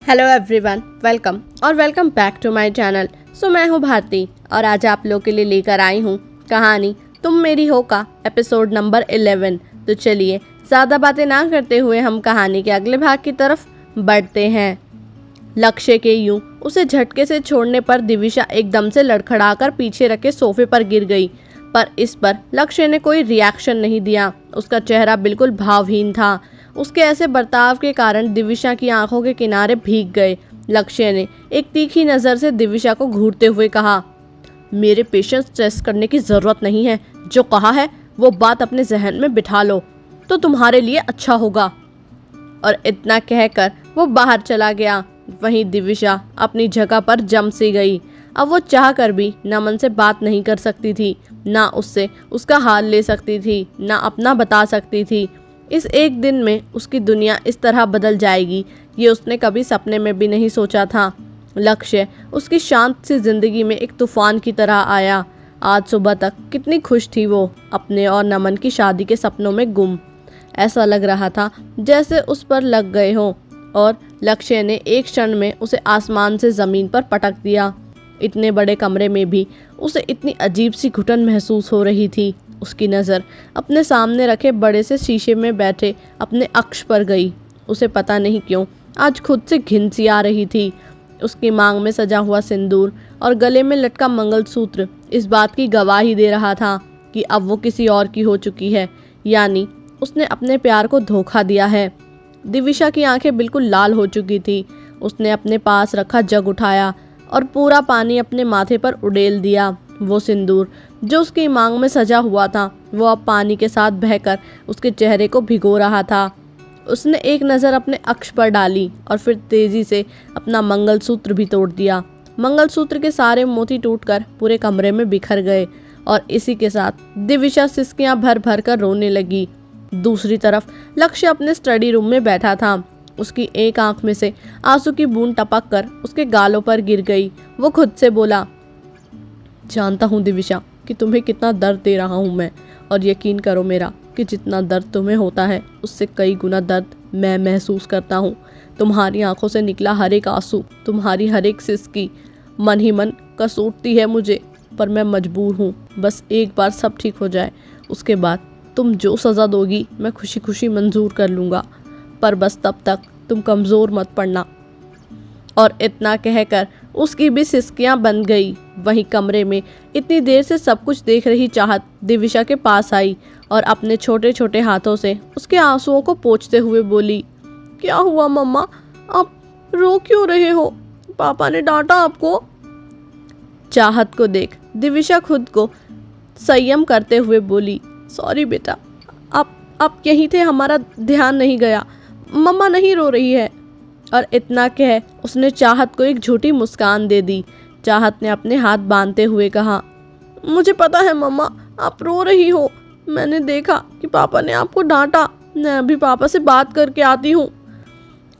Hello everyone, welcome और welcome back to my channel. मैं हूँ भारती और आज आप लोग के लिए लेकर आई हूँ कहानी तुम मेरी हो का एपिसोड नंबर 11। तो चलिए ज़्यादा बातें ना करते हुए हम कहानी के अगले भाग की तरफ बढ़ते हैं। लक्ष्य के यूं उसे झटके से छोड़ने पर दिविशा एकदम से लड़खड़ाकर पीछे रखे सोफे पर गिर गई, पर इस पर लक्ष्य ने कोई रिएक्शन नहीं दिया। उसका चेहरा बिल्कुल भावहीन था। उसके ऐसे बर्ताव के कारण दिविशा की आंखों के किनारे भीग गए। लक्ष्य ने एक तीखी नज़र से दिविशा को घूरते हुए कहा, मेरे पेशेंस टेस्ट करने की ज़रूरत नहीं है। जो कहा है वो बात अपने जहन में बिठा लो तो तुम्हारे लिए अच्छा होगा। और इतना कहकर वो बाहर चला गया। वहीं दिविशा अपनी जगह पर जम सी गई। अब वो चाह कर भी नमन से बात नहीं कर सकती थी, ना उससे उसका हाल ले सकती थी, ना अपना बता सकती थी। इस एक दिन में उसकी दुनिया इस तरह बदल जाएगी ये उसने कभी सपने में भी नहीं सोचा था। लक्ष्य उसकी शांत सी जिंदगी में एक तूफान की तरह आया। आज सुबह तक कितनी खुश थी वो, अपने और नमन की शादी के सपनों में गुम। ऐसा लग रहा था जैसे उस पर लग गए हों, और लक्ष्य ने एक क्षण में उसे आसमान से ज़मीन पर पटक दिया। इतने बड़े कमरे में भी उसे इतनी अजीब सी घुटन महसूस हो रही थी। उसकी नज़र अपने सामने रखे बड़े से शीशे में बैठे अपने अक्ष पर गई। उसे पता नहीं क्यों आज खुद से घिन सी आ रही थी। उसकी मांग में सजा हुआ सिंदूर और गले में लटका मंगलसूत्र इस बात की गवाही दे रहा था कि अब वो किसी और की हो चुकी है, यानी उसने अपने प्यार को धोखा दिया है। दिविशा की आंखें बिल्कुल लाल हो चुकी थी। उसने अपने पास रखा जग उठाया और पूरा पानी अपने माथे पर उड़ेल दिया। वो सिंदूर जो उसकी मांग में सजा हुआ था वो अब पानी के साथ बहकर उसके चेहरे को भिगो रहा था। उसने एक नज़र अपने अक्ष पर डाली और फिर तेजी से अपना मंगलसूत्र भी तोड़ दिया। मंगलसूत्र के सारे मोती टूटकर पूरे कमरे में बिखर गए और इसी के साथ दिविशा सिसकियां भर भर कर रोने लगी। दूसरी तरफ लक्ष्य अपने स्टडी रूम में बैठा था। उसकी एक आंख में से आंसू की बूंद टपक कर उसके गालों पर गिर गई। वो खुद से बोला, जानता हूँ दिविशा कि तुम्हें कितना दर्द दे रहा हूँ मैं, और यकीन करो मेरा कि जितना दर्द तुम्हें होता है उससे कई गुना दर्द मैं महसूस करता हूँ। तुम्हारी आंखों से निकला हर एक आंसू, तुम्हारी हर एक सिसकी मन ही मन कसूटती है मुझे, पर मैं मजबूर हूँ। बस एक बार सब ठीक हो जाए, उसके बाद तुम जो सज़ा दोगी मैं खुशी खुशी मंजूर कर लूँगा, पर बस तब तक तुम कमज़ोर मत पड़ना। और इतना कहकर उसकी भी सिसकियां बंद गई। वहीं कमरे में इतनी देर से सब कुछ देख रही चाहत दिविशा के पास आई और अपने छोटे छोटे हाथों से उसके आंसुओं को पोंछते हुए बोली, क्या हुआ मम्मा, आप रो क्यों रहे हो? पापा ने डांटा आपको? चाहत को देख दिविशा खुद को संयम करते हुए बोली, सॉरी बेटा, आप यहीं थे, हमारा ध्यान नहीं गया, मम्मा नहीं रो रही है। और इतना कह उसने चाहत को एक झूठी मुस्कान दे दी। चाहत ने अपने हाथ बांधते हुए कहा, मुझे पता है मम्मा आप रो रही हो, मैंने देखा कि पापा ने आपको डांटा, मैं अभी पापा से बात करके आती हूँ।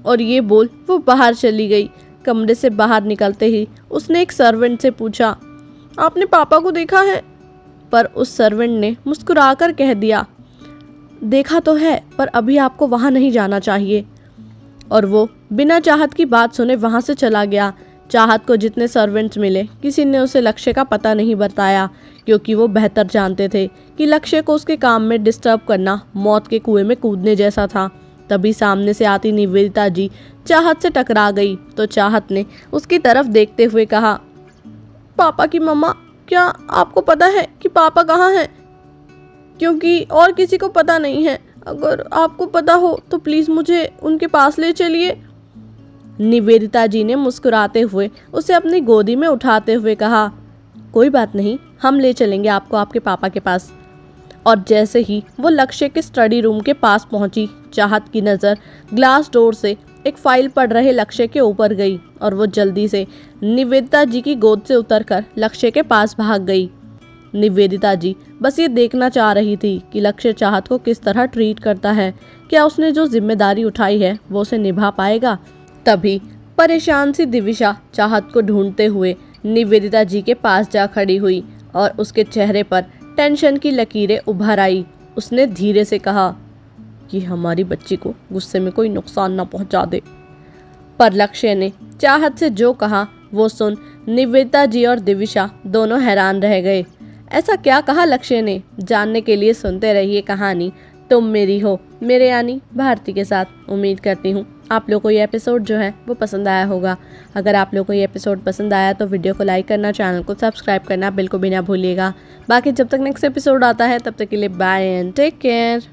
और ये बोल वो बाहर चली गई। कमरे से बाहर निकलते ही उसने एक सर्वेंट से पूछा, आपने पापा को देखा है? पर उस सर्वेंट ने मुस्कुराकर कह दिया, देखा तो है, पर अभी आपको वहाँ नहीं जाना चाहिए। और वो बिना चाहत की बात सुने वहाँ से चला गया। चाहत को जितने सर्वेंट्स मिले किसी ने उसे लक्ष्य का पता नहीं बताया, क्योंकि वो बेहतर जानते थे कि लक्ष्य को उसके काम में डिस्टर्ब करना मौत के कुएं में कूदने जैसा था। तभी सामने से आती निवेदिता जी चाहत से टकरा गई तो चाहत ने उसकी तरफ देखते हुए कहा, पापा की मम्मा, क्या आपको पता है कि पापा कहाँ हैं? क्योंकि और किसी को पता नहीं है, अगर आपको पता हो तो प्लीज़ मुझे उनके पास ले चलिए। निवेदिता जी ने मुस्कुराते हुए उसे अपनी गोदी में उठाते हुए कहा, कोई बात नहीं, हम ले चलेंगे आपको आपके पापा के पास। और जैसे ही वो लक्ष्य के स्टडी रूम के पास पहुंची, चाहत की नज़र ग्लास डोर से एक फाइल पढ़ रहे लक्ष्य के ऊपर गई और वो जल्दी से निवेदिता जी की गोद से उतरकर लक्ष्य के पास भाग गई। निवेदिता जी बस ये देखना चाह रही थी कि लक्ष्य चाहत को किस तरह ट्रीट करता है, क्या उसने जो जिम्मेदारी उठाई है वो उसे निभा पाएगा। तभी परेशान सी दिविशा चाहत को ढूंढते हुए निवेदिता जी के पास जा खड़ी हुई और उसके चेहरे पर टेंशन की लकीरें उभर आई। उसने धीरे से कहा कि हमारी बच्ची को गुस्से में कोई नुकसान ना पहुंचा दे। पर लक्ष्य ने चाहत से जो कहा वो सुन निवेदिता जी और दिविशा दोनों हैरान रह गए। ऐसा क्या कहा लक्ष्य ने? जानने के लिए सुनते रहिए कहानी तुम मेरी हो मेरे यानी भारती के साथ। उम्मीद करती हूँ आप लोग को ये एपिसोड जो है वो पसंद आया होगा। अगर आप लोग को ये एपिसोड पसंद आया तो वीडियो को लाइक करना, चैनल को सब्सक्राइब करना बिल्कुल भी ना भूलिएगा। बाकी जब तक नेक्स्ट एपिसोड आता है तब तक के लिए बाय एंड टेक केयर।